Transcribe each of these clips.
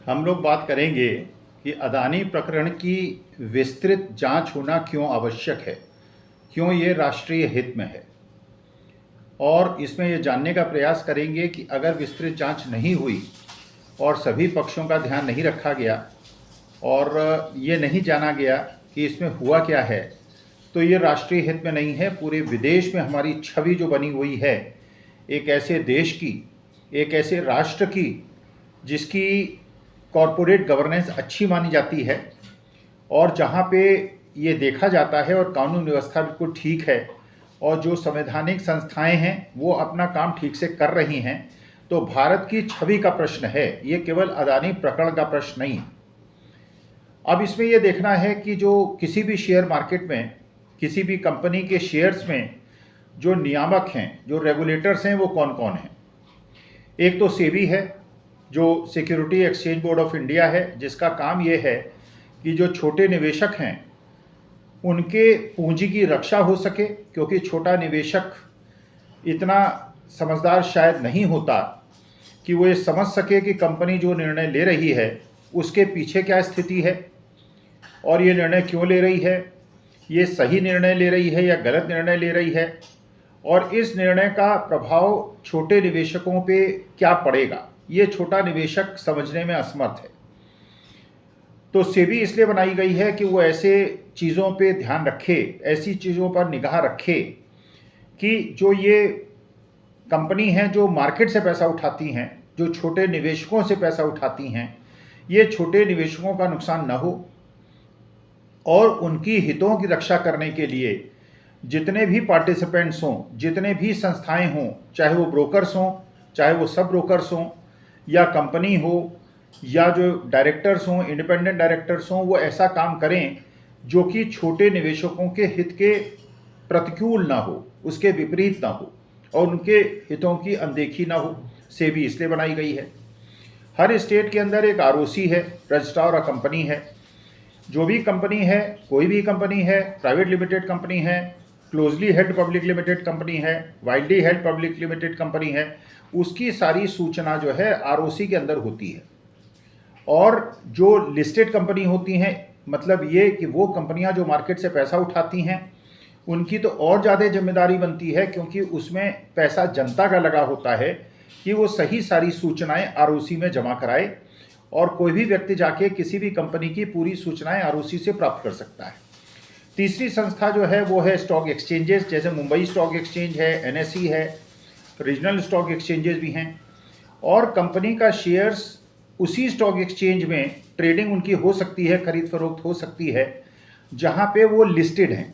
हम लोग बात करेंगे कि अदानी प्रकरण की विस्तृत जांच होना क्यों आवश्यक है, क्यों ये राष्ट्रीय हित में है। और इसमें ये जानने का प्रयास करेंगे कि अगर विस्तृत जांच नहीं हुई और सभी पक्षों का ध्यान नहीं रखा गया और ये नहीं जाना गया कि इसमें हुआ क्या है, तो ये राष्ट्रीय हित में नहीं है। पूरे विदेश में हमारी छवि जो बनी हुई है एक ऐसे देश की, एक ऐसे राष्ट्र की जिसकी कॉरपोरेट गवर्नेंस अच्छी मानी जाती है और जहाँ पे ये देखा जाता है और कानून व्यवस्था बिल्कुल ठीक है और जो संवैधानिक संस्थाएं हैं वो अपना काम ठीक से कर रही हैं, तो भारत की छवि का प्रश्न है, ये केवल अदानी प्रकरण का प्रश्न नहीं। अब इसमें ये देखना है कि जो किसी भी शेयर मार्केट में, किसी भी कंपनी के शेयर्स में जो नियामक हैं, जो रेगुलेटर्स हैं, वो कौन कौन हैं। एक तो सेबी है, जो security exchange board of India है, जिसका काम ये है कि जो छोटे निवेशक हैं उनके पूंजी की रक्षा हो सके, क्योंकि छोटा निवेशक इतना समझदार शायद नहीं होता कि वो ये समझ सके कि कंपनी जो निर्णय ले रही है उसके पीछे क्या स्थिति है और ये निर्णय क्यों ले रही है, ये सही निर्णय ले रही है या गलत निर्णय ले रही है, और इस निर्णय का प्रभाव छोटे निवेशकों पे क्या पड़ेगा, ये छोटा निवेशक समझने में असमर्थ है। तो सेबी इसलिए बनाई गई है कि वो ऐसे चीज़ों पे ध्यान रखे, ऐसी चीज़ों पर निगाह रखे कि जो ये कंपनी हैं जो मार्केट से पैसा उठाती हैं, जो छोटे निवेशकों से पैसा उठाती हैं, ये छोटे निवेशकों का नुकसान न हो और उनकी हितों की रक्षा करने के लिए जितने भी पार्टिसिपेंट्स हों, जितने भी संस्थाएं हों, चाहे वो ब्रोकर्स हों, चाहे वो सब ब्रोकर्स हों या कंपनी हो या जो डायरेक्टर्स हों, इंडिपेंडेंट डायरेक्टर्स हों, वो ऐसा काम करें जो कि छोटे निवेशकों के हित के प्रतिकूल ना हो, उसके विपरीत ना हो और उनके हितों की अनदेखी ना हो। सेबी इसलिए बनाई गई है। हर स्टेट के अंदर एक आरओसी है, रजिस्ट्रार ऑफ कंपनी है। जो भी कंपनी है, कोई भी कंपनी है, प्राइवेट लिमिटेड कंपनी है, closely held public limited company है, widely held public limited company है, उसकी सारी सूचना जो है आरओसी के अंदर होती है। और जो लिस्टेड कंपनी होती हैं, मतलब ये कि वो कंपनियां जो मार्केट से पैसा उठाती हैं उनकी तो और ज़्यादा जिम्मेदारी बनती है, क्योंकि उसमें पैसा जनता का लगा होता है कि वो सही सारी सूचनाएं आरओसी में जमा कराए और कोई भी व्यक्ति जाके किसी भी कंपनी की पूरी सूचनाएं आरओसी से प्राप्त कर सकता है। तीसरी संस्था जो है वो है स्टॉक एक्सचेंजेस, जैसे मुंबई स्टॉक एक्सचेंज है, एनएसई है, रीजनल स्टॉक एक्सचेंजेस भी हैं। और कंपनी का शेयर्स उसी स्टॉक एक्सचेंज में ट्रेडिंग उनकी हो सकती है, खरीद फरोख्त हो सकती है जहां पे वो लिस्टेड हैं।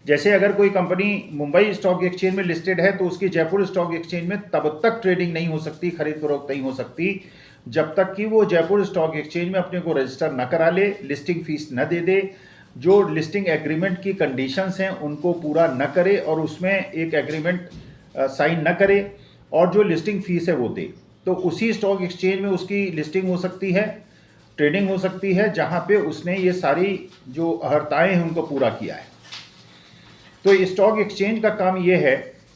जैसे अगर कोई कंपनी मुंबई स्टॉक एक्सचेंज में लिस्टेड है तो उसकी जयपुर स्टॉक एक्सचेंज में तब तक ट्रेडिंग नहीं हो सकती, खरीद फरोख्त नहीं हो सकती, जब तक कि वो जयपुर स्टॉक एक्सचेंज में अपने को रजिस्टर न करा ले, लिस्टिंग फीस न दे दे, जो लिस्टिंग एग्रीमेंट की कंडीशंस हैं उनको पूरा न करे और उसमें एक एग्रीमेंट साइन न करे और जो लिस्टिंग फीस है वो दे। तो उसी स्टॉक एक्सचेंज में उसकी लिस्टिंग हो सकती है, ट्रेडिंग हो सकती है, जहां पे उसने ये सारी जो अहर्ताएं हैं उनको पूरा किया है। तो स्टॉक एक्सचेंज का काम ये है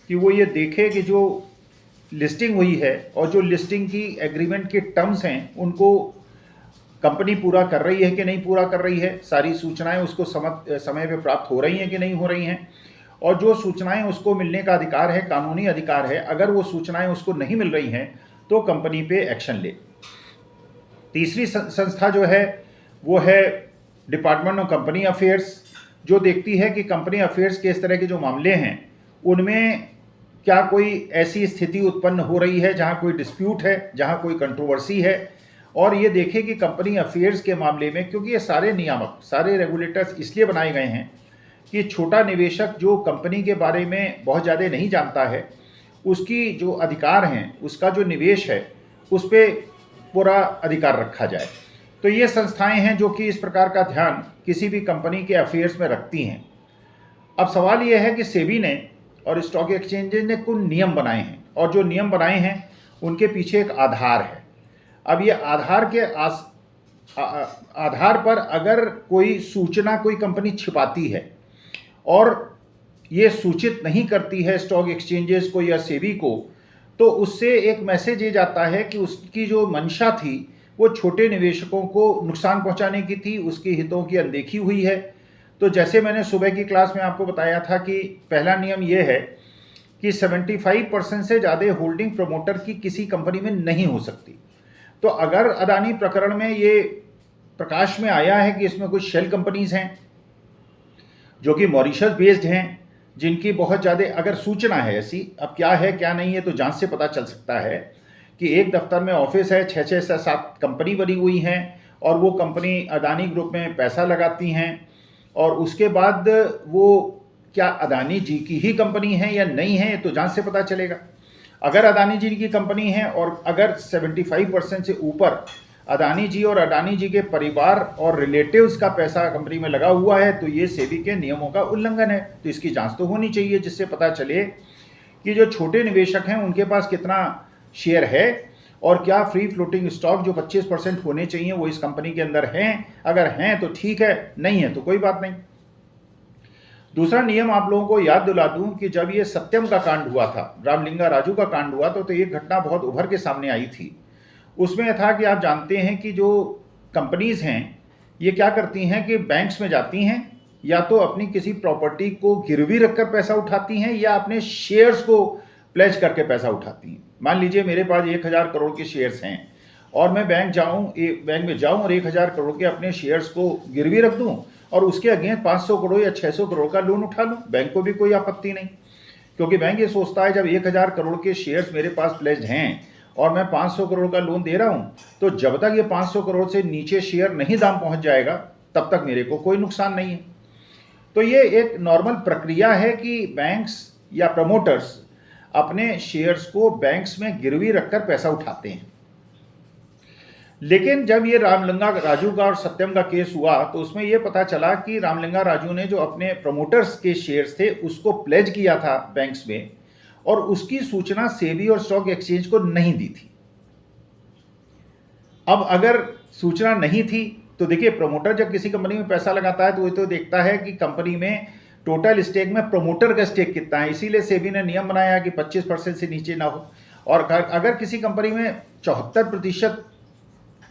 कि वो ये देखे कि जो लिस्टिंग हुई है और जो लिस्टिंग की एग्रीमेंट के टर्म्स हैं उनको कंपनी पूरा कर रही है कि नहीं पूरा कर रही है, सारी सूचनाएं उसको समय पे प्राप्त हो रही हैं कि नहीं हो रही हैं, और जो सूचनाएं उसको मिलने का अधिकार है, कानूनी अधिकार है, अगर वो सूचनाएं उसको नहीं मिल रही हैं तो कंपनी पे एक्शन ले। तीसरी संस्था जो है वो है डिपार्टमेंट ऑफ कंपनी अफेयर्स, जो देखती है कि कंपनी अफेयर्स के इस तरह के जो मामले हैं उनमें क्या कोई ऐसी स्थिति उत्पन्न हो रही है जहां कोई डिस्प्यूट है, जहां कोई कंट्रोवर्सी है, और ये देखे कि कंपनी अफेयर्स के मामले में, क्योंकि ये सारे नियामक, सारे रेगुलेटर्स इसलिए बनाए गए हैं कि छोटा निवेशक जो कंपनी के बारे में बहुत ज़्यादा नहीं जानता है, उसकी जो अधिकार हैं, उसका जो निवेश है उस पर पूरा अधिकार रखा जाए। तो ये संस्थाएं हैं जो कि इस प्रकार का ध्यान किसी भी कंपनी के अफेयर्स में रखती हैं। अब सवाल ये है कि सेबी ने और स्टॉक एक्सचेंजेस ने कुछ नियम बनाए हैं और जो नियम बनाए हैं उनके पीछे एक आधार है। अब ये आधार के आधार पर अगर कोई सूचना कोई कंपनी छिपाती है और ये सूचित नहीं करती है स्टॉक एक्सचेंजेस को या सेबी को, तो उससे एक मैसेज ये जाता है कि उसकी जो मंशा थी वो छोटे निवेशकों को नुकसान पहुंचाने की थी, उसके हितों की अनदेखी हुई है। तो जैसे मैंने सुबह की क्लास में आपको बताया था कि पहला नियम ये है कि 75% से ज़्यादा होल्डिंग प्रमोटर की किसी कंपनी में नहीं हो सकती। तो अगर अदानी प्रकरण में ये प्रकाश में आया है कि इसमें कुछ शेल कंपनीज हैं जो कि मॉरिशस बेस्ड हैं, जिनकी बहुत ज़्यादा अगर सूचना है ऐसी, अब क्या है क्या नहीं है तो जांच से पता चल सकता है कि एक दफ्तर में ऑफिस है, 6 से 7 कंपनी बनी हुई हैं और वो कंपनी अदानी ग्रुप में पैसा लगाती हैं और उसके बाद वो क्या अदानी जी की ही कंपनी है या नहीं है तो जांच से पता चलेगा। अगर अदानी जी की कंपनी है और अगर 75% से ऊपर अदानी जी और अदानी जी के परिवार और रिलेटिव्स का पैसा कंपनी में लगा हुआ है तो ये सेबी के नियमों का उल्लंघन है। तो इसकी जांच तो होनी चाहिए जिससे पता चले कि जो छोटे निवेशक हैं उनके पास कितना शेयर है और क्या फ्री फ्लोटिंग स्टॉक जो 25% होने चाहिए वो इस कंपनी के अंदर हैं। अगर हैं तो ठीक है, नहीं है तो कोई बात नहीं। दूसरा नियम आप लोगों को याद दिला दूं कि जब ये सत्यम का कांड हुआ था, रामलिंगा राजू का कांड हुआ तो ये घटना बहुत उभर के सामने आई थी। उसमें था कि आप जानते हैं कि जो कंपनीज हैं ये क्या करती हैं कि बैंक्स में जाती हैं, या तो अपनी किसी प्रॉपर्टी को गिरवी रखकर पैसा उठाती हैं या अपने शेयर्स को प्लेज करके पैसा उठाती हैं। मान लीजिए मेरे पास 1000 करोड़ के शेयर्स हैं और मैं बैंक में जाऊं और 1000 करोड़ के अपने शेयर्स को गिरवी रख दूं और उसके अगेंस्ट 500 करोड़ या 600 करोड़ का लोन उठा लूं, बैंक को भी कोई आपत्ति नहीं, क्योंकि बैंक ये सोचता है जब 1000 करोड़ के शेयर्स मेरे पास प्लेज्ड हैं और मैं 500 करोड़ का लोन दे रहा हूं तो जब तक ये 500 करोड़ से नीचे शेयर नहीं दाम पहुंच जाएगा तब तक मेरे को कोई नुकसान नहीं है। तो ये एक नॉर्मल प्रक्रिया है कि बैंक्स या प्रमोटर्स अपने शेयर्स को बैंक्स में गिरवी रखकर पैसा उठाते हैं। लेकिन जब ये रामलिंगा राजू का और सत्यम का केस हुआ तो उसमें यह पता चला कि रामलिंगा राजू ने जो अपने प्रमोटर्स के शेयर्स थे उसको प्लेज किया था बैंक्स में और उसकी सूचना सेबी और स्टॉक एक्सचेंज को नहीं दी थी। अब अगर सूचना नहीं थी तो देखिए, प्रमोटर जब किसी कंपनी में पैसा लगाता है तो वो तो देखता है कि कंपनी में टोटल स्टेक में प्रमोटर का स्टेक कितना है, इसीलिए सेबी ने नियम बनाया कि 25% से नीचे ना हो। और अगर किसी कंपनी में 74%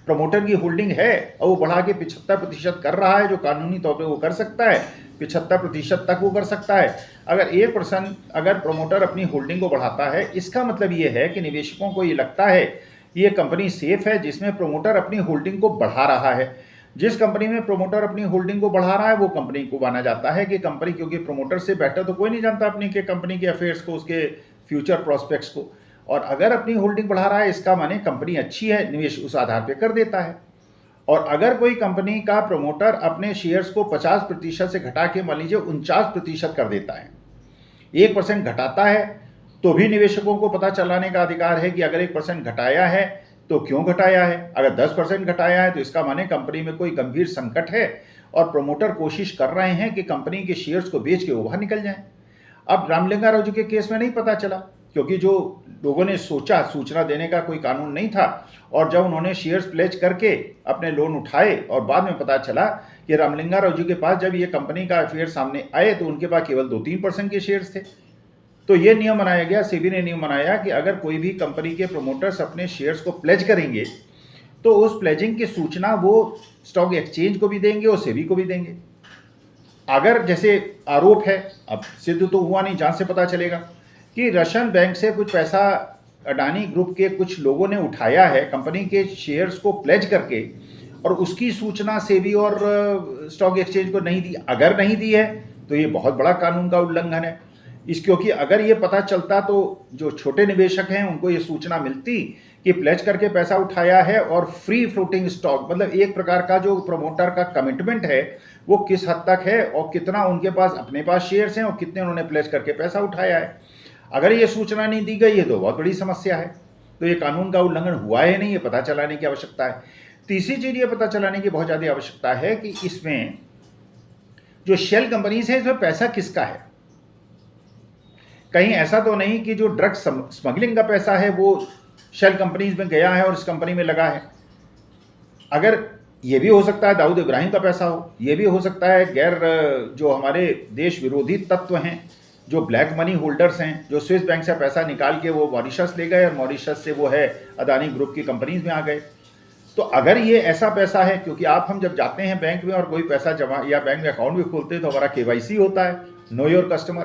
प्रमोटर की होल्डिंग है और वो बढ़ा के 75% कर रहा है, जो कानूनी तौर पे वो कर सकता है, 75% तक वो कर सकता है। अगर 1% अगर प्रमोटर अपनी होल्डिंग को बढ़ाता है, इसका मतलब ये है कि निवेशकों को ये लगता है कि ये कंपनी सेफ है जिसमें प्रमोटर अपनी होल्डिंग को बढ़ा रहा है। जिस कंपनी में प्रमोटर अपनी होल्डिंग को बढ़ा रहा है वो कंपनी को माना जाता है कि कंपनी, क्योंकि प्रमोटर से बेटर तो कोई नहीं जानता अपनी के कंपनी के अफेयर्स को, उसके फ्यूचर प्रोस्पेक्ट्स को। और अगर अपनी होल्डिंग बढ़ा रहा है इसका माने कंपनी अच्छी है, निवेश उस आधार पे कर देता है। और अगर कोई कंपनी का प्रमोटर अपने शेयर्स को 50% से घटा के मान लीजिए 49% कर देता है, 1% घटाता है, तो भी निवेशकों को पता चलाने का अधिकार है कि अगर 1% घटाया है तो क्यों घटाया है। अगर 10% घटाया है तो इसका माने कंपनी में कोई गंभीर संकट है और प्रमोटर कोशिश कर रहे हैं कि कंपनी के शेयर्स को बेच के वो बाहर निकल जाएं। अब रामलिंगा राजू के केस में नहीं पता चला, क्योंकि जो लोगों ने सोचा, सूचना देने का कोई कानून नहीं था, और जब उन्होंने शेयर्स प्लेज करके अपने लोन उठाए और बाद में पता चला कि रामलिंगा राजू के पास जब ये कंपनी का अफेयर सामने आए तो उनके पास केवल 2-3% के शेयर्स थे। तो ये नियम बनाया गया, सेबी ने नियम बनाया कि अगर कोई भी कंपनी के प्रमोटर्स अपने शेयर्स को प्लेज करेंगे तो उस प्लेजिंग की सूचना वो स्टॉक एक्सचेंज को भी देंगे और सेबी को भी देंगे। अगर जैसे आरोप है, अब सिद्ध तो हुआ नहीं, जांच से पता चलेगा कि रशियन बैंक से कुछ पैसा अडानी ग्रुप के कुछ लोगों ने उठाया है कंपनी के शेयर्स को प्लेज करके, और उसकी सूचना सेबी और स्टॉक एक्सचेंज को नहीं दी। अगर नहीं दी है तो ये बहुत बड़ा कानून का उल्लंघन है क्योंकि अगर ये पता चलता तो जो छोटे निवेशक हैं उनको ये सूचना मिलती कि प्लेज करके पैसा उठाया है और फ्री फ्लोटिंग स्टॉक, मतलब एक प्रकार का जो प्रमोटर का कमिटमेंट है वो किस हद तक है और कितना उनके पास अपने पास शेयर्स हैं और कितने उन्होंने प्लेज करके पैसा उठाया है। अगर ये सूचना नहीं दी गई है तो बहुत बड़ी समस्या है। तो ये कानून का उल्लंघन हुआ है नहीं, ये पता चलाने की आवश्यकता है। तीसरी चीज़ ये पता चलाने की बहुत ज़्यादा आवश्यकता है कि इसमें जो शेल कंपनीज है इसमें पैसा किसका है। कहीं ऐसा तो नहीं कि जो ड्रग स्मगलिंग का पैसा है वो शेल कंपनीज में गया है और इस कंपनी में लगा है। अगर ये भी हो सकता है दाऊद इब्राहिम का पैसा हो, ये भी हो सकता है गैर जो हमारे देश विरोधी तत्व हैं, जो ब्लैक मनी होल्डर्स हैं, जो स्विस बैंक से पैसा निकाल के वो मॉरिशस ले गए और मॉरिशस से वो है अदानी ग्रुप की कंपनीज में आ गए। तो अगर ये ऐसा पैसा है, क्योंकि हम जब जाते हैं बैंक में और कोई पैसा जमा या बैंक में अकाउंट भी खोलते हैं तो हमारा केवाईसी होता है, नो योर कस्टमर।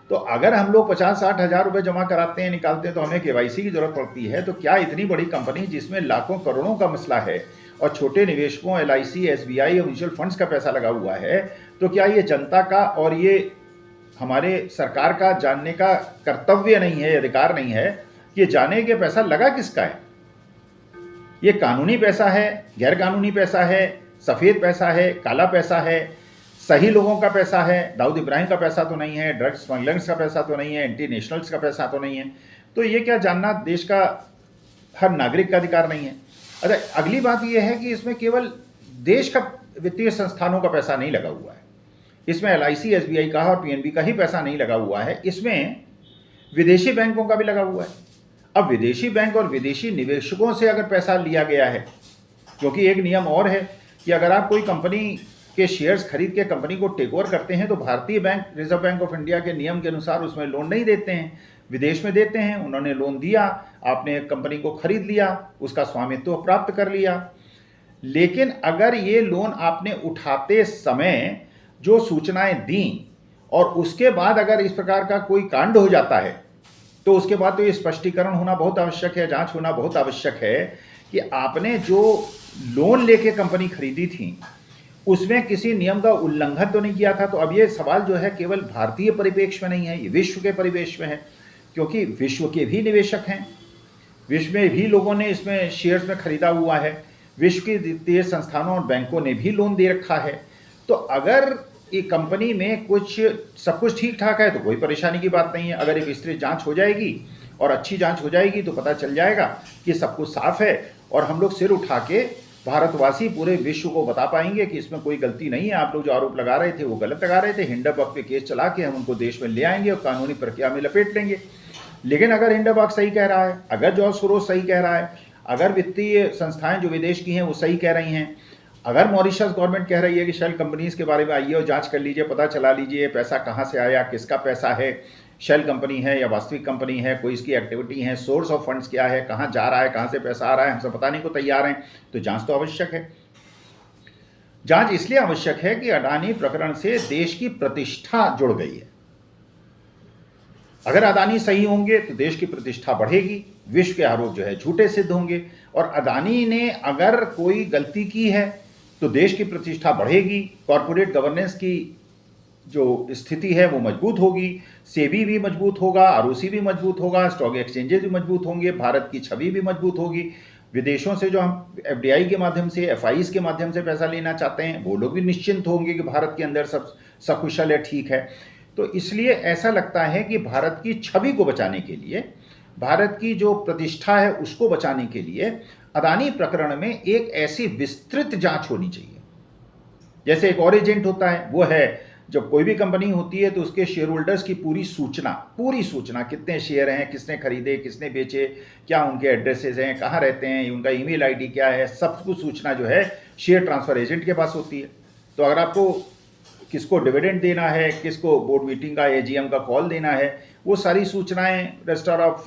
तो अगर हम लोग 50-60 हज़ार रुपये जमा कराते हैं, निकालते हैं, तो हमें केवाईसी की जरूरत पड़ती है, तो क्या इतनी बड़ी कंपनी जिसमें लाखों करोड़ों का मसला है और छोटे निवेशकों, LIC, SBI और म्यूचुअल फंड्स का पैसा लगा हुआ है, तो क्या ये जनता का और ये हमारे सरकार का जानने का कर्तव्य नहीं है, अधिकार नहीं है कि जाने के पैसा लगा किसका है? ये कानूनी पैसा है, गैर कानूनी पैसा है, सफ़ेद पैसा है, काला पैसा है, सही लोगों का पैसा है, दाऊद इब्राहिम का पैसा तो नहीं है, ड्रग्स स्मगलर्स का पैसा तो नहीं है, एंटी नेशनल्स का पैसा तो नहीं है। तो ये क्या जानना देश का हर नागरिक का अधिकार नहीं है? अच्छा, अगली बात ये है कि इसमें केवल देश का वित्तीय संस्थानों का पैसा नहीं लगा हुआ है, इसमें LIC, SBI का और PNB का ही पैसा नहीं लगा हुआ है, इसमें विदेशी बैंकों का भी लगा हुआ है। अब विदेशी बैंक और विदेशी निवेशकों से अगर पैसा लिया गया है, क्योंकि एक नियम और है कि अगर आप कोई कंपनी के शेयर्स खरीद के कंपनी को टेक ओवर करते हैं तो भारतीय bank, reserve bank of India के नियम के अनुसार उसमें लोन नहीं देते हैं, विदेश में देते हैं। उन्होंने लोन दिया, आपने एक कंपनी को खरीद लिया, उसका स्वामित्व प्राप्त कर लिया, लेकिन अगर ये लोन आपने उठाते समय जो सूचनाएं दी और उसके बाद अगर इस प्रकार का कोई कांड हो जाता है तो उसके बाद तो ये स्पष्टीकरण होना बहुत आवश्यक है, जांच होना बहुत आवश्यक है कि आपने जो लोन लेके कंपनी खरीदी थी उसमें किसी नियम का उल्लंघन तो नहीं किया था। तो अब ये सवाल जो है केवल भारतीय परिप्रेक्ष्य में नहीं है, ये विश्व के परिवेश में है, क्योंकि विश्व के भी निवेशक हैं, विश्व में भी लोगों ने इसमें शेयर्स में खरीदा हुआ है, विश्व के वित्तीय संस्थानों और बैंकों ने भी लोन दे रखा है। तो अगर ये कंपनी में सब कुछ ठीक ठाक है तो कोई परेशानी की बात नहीं है। अगर एक विस्तृत जांच हो जाएगी और अच्छी जांच हो जाएगी तो पता चल जाएगा कि सब कुछ साफ है और हम लोग सिर उठा के भारतवासी पूरे विश्व को बता पाएंगे कि इसमें कोई गलती नहीं है। आप लोग जो आरोप लगा रहे थे वो गलत लगा रहे थे। हिंडनबर्ग पे केस चला के हम उनको देश में ले आएंगे और कानूनी प्रक्रिया में लपेट लेंगे। लेकिन अगर हिंडनबर्ग सही कह रहा है, अगर जॉर्ज सोरोस सही कह रहा है, अगर वित्तीय संस्थाएं जो विदेश की हैं वो सही कह रही हैं, अगर मॉरिशस गवर्नमेंट कह रही है कि शेल कंपनीज के बारे में आइए और जांच कर लीजिए, पता चला लीजिए पैसा कहाँ से आया, किसका पैसा है, शेल कंपनी है या वास्तविक कंपनी है, कोई इसकी एक्टिविटी है, सोर्स ऑफ फंड्स क्या है, कहाँ जा रहा है, कहाँ से पैसा आ रहा है, हमसे बताने को तैयार हैं, तो जांच तो आवश्यक है। जांच इसलिए आवश्यक है कि अडानी प्रकरण से देश की प्रतिष्ठा जुड़ गई है। अगर अडानी सही होंगे तो देश की प्रतिष्ठा बढ़ेगी, विश्व के आरोप जो है झूठे सिद्ध होंगे, और अडानी ने अगर कोई गलती की है तो देश की प्रतिष्ठा बढ़ेगी, कॉरपोरेट गवर्नेंस की जो स्थिति है वो मजबूत होगी, सेबी भी मजबूत होगा, ROC भी मजबूत होगा, स्टॉक एक्सचेंजेस भी मजबूत होंगे, भारत की छवि भी मजबूत होगी। विदेशों से जो हम FDI के माध्यम से, FIs के माध्यम से पैसा लेना चाहते हैं वो लोग भी निश्चिंत होंगे कि भारत के अंदर सब सकुशल है, ठीक है। तो इसलिए ऐसा लगता है कि भारत की छवि को बचाने के लिए, भारत की जो प्रतिष्ठा है उसको बचाने के लिए अडानी प्रकरण में एक ऐसी विस्तृत जांच होनी चाहिए। जैसे एक और एजेंट होता है, वो है जब कोई भी कंपनी होती है तो उसके शेयर होल्डर्स की पूरी सूचना, कितने शेयर हैं, किसने खरीदे, किसने बेचे, क्या उनके एड्रेसेस हैं, कहाँ रहते हैं, उनका ईमेल आईडी क्या है, सब कुछ सूचना जो है शेयर ट्रांसफर एजेंट के पास होती है। तो अगर आपको किसको डिविडेंड देना है, किसको बोर्ड मीटिंग का, AGM का कॉल देना है, वो सारी सूचनाएं रजिस्टर ऑफ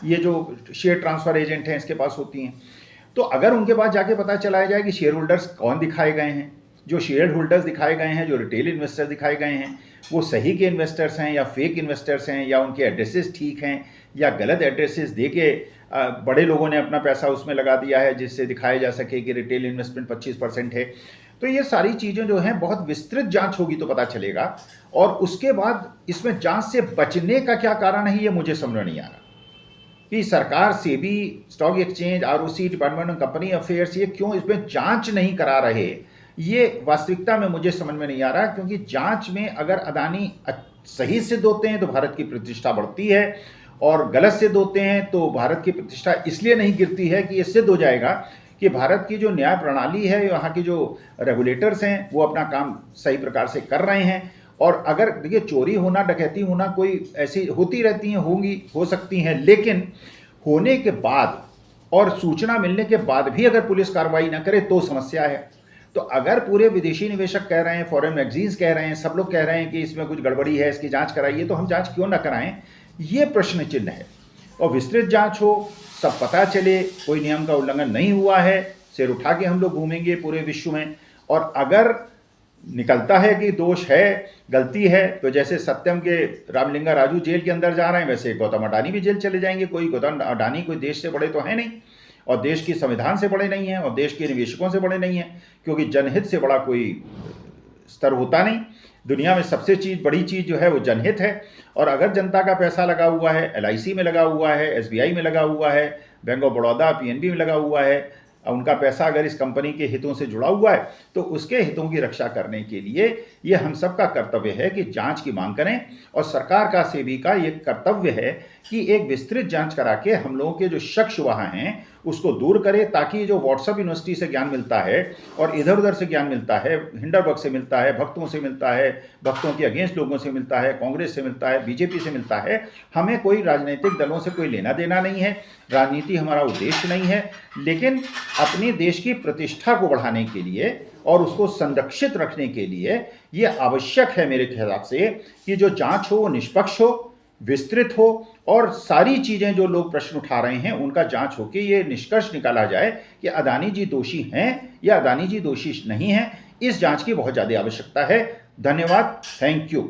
ये जो शेयर ट्रांसफर एजेंट हैं इसके पास होती हैं। तो अगर उनके पास जाके पता चलाया जाए कि शेयर होल्डर्स कौन दिखाए गए हैं, जो शेयर होल्डर्स दिखाए गए हैं, जो रिटेल इन्वेस्टर्स दिखाए गए हैं, वो सही के इन्वेस्टर्स हैं या फेक इन्वेस्टर्स हैं, या उनके एड्रेसेस ठीक हैं या गलत एड्रेसेस दे के बड़े लोगों ने अपना पैसा उसमें लगा दिया है जिससे दिखाया जा सके कि रिटेल इन्वेस्टमेंट 25% है। तो ये सारी चीज़ें जो हैं बहुत विस्तृत जांच होगी तो पता चलेगा। और उसके बाद इसमें जांच से बचने का क्या कारण है ये मुझे समझ नहीं आ रहा कि सरकार, SEBI, stock exchange, ROC, department of company affairs ये क्यों इसमें जांच नहीं करा रहे, ये वास्तविकता में मुझे समझ में नहीं आ रहा। क्योंकि जांच में अगर अडानी सही सिद्ध होते हैं तो भारत की प्रतिष्ठा बढ़ती है, और गलत सिद्ध होते हैं तो भारत की प्रतिष्ठा इसलिए नहीं गिरती है कि ये सिद्ध हो जाएगा कि भारत की जो न्याय प्रणाली है, यहाँ की जो रेगुलेटर्स हैं वो अपना काम सही प्रकार से कर रहे हैं। और अगर देखिए, चोरी होना, डकैती होना कोई ऐसी होती रहती हैं, होंगी, हो सकती हैं, लेकिन होने के बाद और सूचना मिलने के बाद भी अगर पुलिस कार्रवाई ना करे तो समस्या है। तो अगर पूरे विदेशी निवेशक कह रहे हैं, फॉरेन मैगजीन्स कह रहे हैं, सब लोग कह रहे हैं कि इसमें कुछ गड़बड़ी है, इसकी जांच कराइए, तो हम जांच क्यों ना कराएं, ये प्रश्न चिन्ह है। और विस्तृत जांच हो, सब पता चले, कोई नियम का उल्लंघन नहीं हुआ है, सिर उठा के हम लोग घूमेंगे पूरे विश्व में। और अगर निकलता है कि दोष है, गलती है, तो जैसे सत्यम के रामलिंगा राजू जेल के अंदर जा रहे हैं, वैसे गौतम अडानी भी जेल चले जाएंगे। कोई गौतम अडानी कोई देश से बड़े तो है नहीं, और देश की संविधान से बड़े नहीं हैं, और देश के निवेशकों से बड़े नहीं हैं, क्योंकि जनहित से बड़ा कोई स्तर होता नहीं। दुनिया में सबसे बड़ी चीज़ जो है वो जनहित है। और अगर जनता का पैसा लगा हुआ है, LIC में लगा हुआ है, SBI में लगा हुआ है, बैंक ऑफ बड़ौदा PNB में लगा हुआ है, उनका पैसा अगर इस कंपनी के हितों से जुड़ा हुआ है, तो उसके हितों की रक्षा करने के लिए ये हम सबका कर्तव्य है कि जांच की मांग करें। और सरकार का सेबी का ये कर्तव्य है कि एक विस्तृत जांच करा के हम लोगों के जो शक शुबहा हैं उसको दूर करे, ताकि जो व्हाट्सएप यूनिवर्सिटी से ज्ञान मिलता है और इधर उधर से ज्ञान मिलता है, हिंडरबर्ग से मिलता है, भक्तों से मिलता है, भक्तों के अगेंस्ट लोगों से मिलता है, कांग्रेस से मिलता है, BJP से मिलता है, हमें कोई राजनीतिक दलों से कोई लेना देना नहीं है, राजनीति हमारा उद्देश्य नहीं है। लेकिन अपने देश की प्रतिष्ठा को बढ़ाने के लिए और उसको संरक्षित रखने के लिए ये आवश्यक है मेरे ख्याल से कि जो जांच हो वो निष्पक्ष हो, विस्तृत हो, और सारी चीज़ें जो लोग प्रश्न उठा रहे हैं उनका जांच हो के ये निष्कर्ष निकाला जाए कि अदानी जी दोषी हैं या अदानी जी दोषी नहीं हैं। इस जांच की बहुत ज़्यादा आवश्यकता है। धन्यवाद, थैंक यू।